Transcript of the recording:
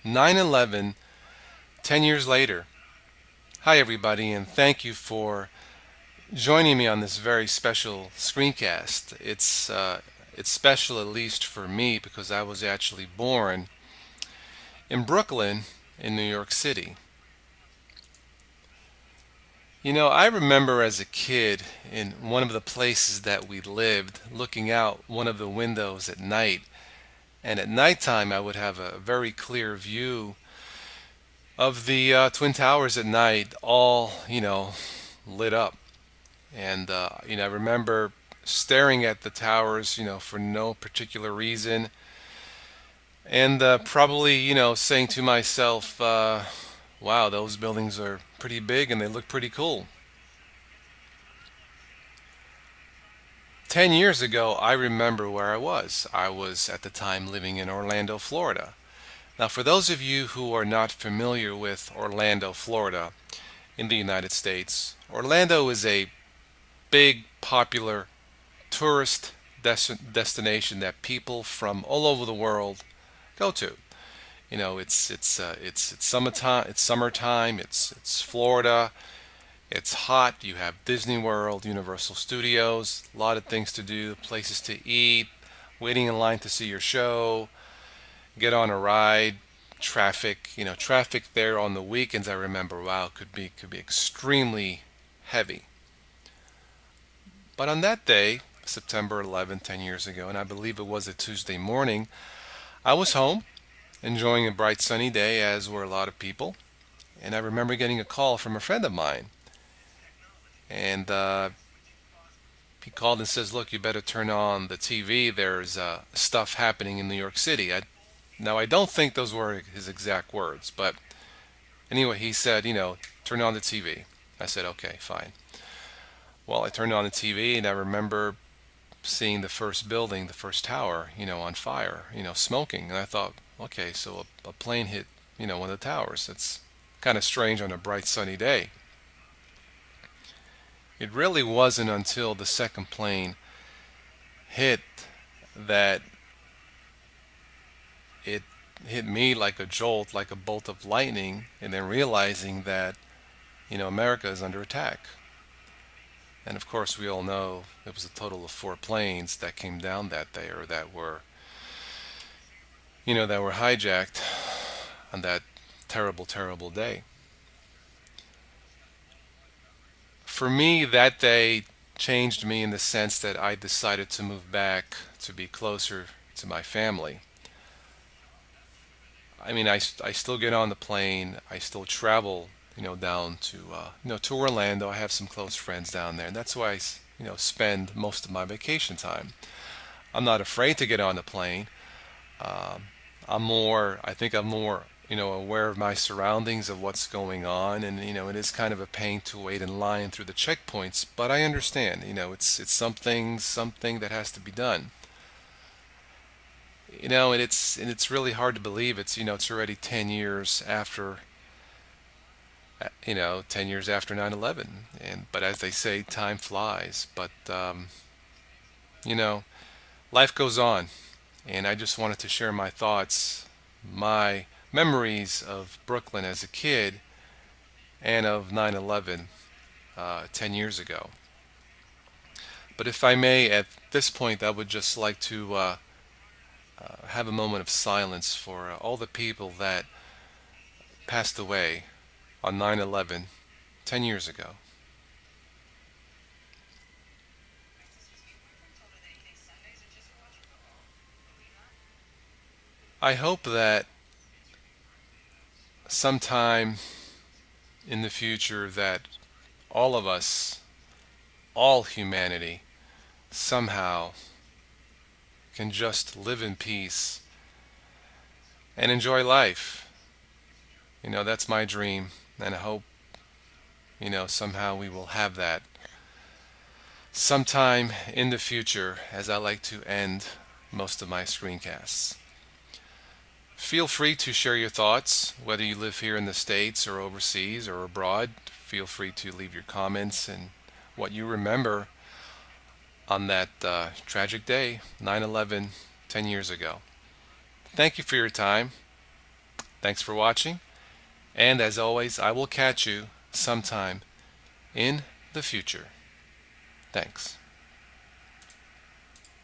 9/11, 10 years later. Hi, everybody, and thank you for joining me on this very special screencast. It's special, at least for me, because I was actually born in Brooklyn, in New York City. I remember as a kid in one of the places that we lived, looking out one of the windows at night. And at nighttime, I would have a very clear view of the Twin Towers at night, all, lit up. I remember staring at the towers, for no particular reason. And probably, saying to myself, wow, those buildings are pretty big and they look pretty cool. 10 years ago, I remember where I was. I was at the time living in Orlando, Florida. Now, for those of you who are not familiar with Orlando, Florida, in the United States, Orlando is a big, popular tourist destination that people from all over the world go to. It's summertime. It's Florida. It's hot. You have Disney World, Universal Studios, a lot of things to do, places to eat, waiting in line to see your show, get on a ride. Traffic there on the weekends. I remember, wow, could be extremely heavy. But on that day, September 11th, 10 years ago, and I believe it was a Tuesday morning, I was home enjoying a bright sunny day, as were a lot of people. And I remember getting a call from a friend of mine. And he called and says, "Look, you better turn on the TV. There's stuff happening in New York City." Now, I don't think those were his exact words, but anyway, he said, "Turn on the TV." I said, "Okay, fine." Well, I turned on the TV and I remember seeing the first building, the first tower, on fire, smoking. And I thought, okay, so a plane hit, one of the towers. It's kind of strange on a bright sunny day. It really wasn't until the second plane hit that it hit me like a jolt, like a bolt of lightning, and then realizing that, America is under attack. And of course, we all know it was a total of four planes that came down that day, or that were hijacked on that terrible, terrible day. For me, that day changed me in the sense that I decided to move back to be closer to my family. I mean, I still get on the plane. I still travel, down to Orlando. I have some close friends down there, and that's why spend most of my vacation time. I'm not afraid to get on the plane. Um, I think I'm more, aware of my surroundings, of what's going on, and it is kind of a pain to wait in line through the checkpoints. But I understand, it's something that has to be done. And it's really hard to believe. It's already 10 years after, 10 years after 9/11, and but as they say, time flies. But you know, life goes on, and I just wanted to share my thoughts, my memories of Brooklyn as a kid, and of 9/11 10 years ago. But if I may, at this point, I would just like to have a moment of silence for all the people that passed away on 9/11 10 years ago. I hope that sometime in the future that all of us, all humanity, somehow can just live in peace and enjoy life. That's my dream, and I hope, somehow we will have that sometime in the future as I like to end most of my screencasts. Feel free to share your thoughts, whether you live here in the States or overseas or abroad. Feel free to leave your comments and what you remember on that tragic day, 9/11, 10 years ago. Thank you for your time. Thanks for watching, and as always, I will catch you sometime in the future. Thanks.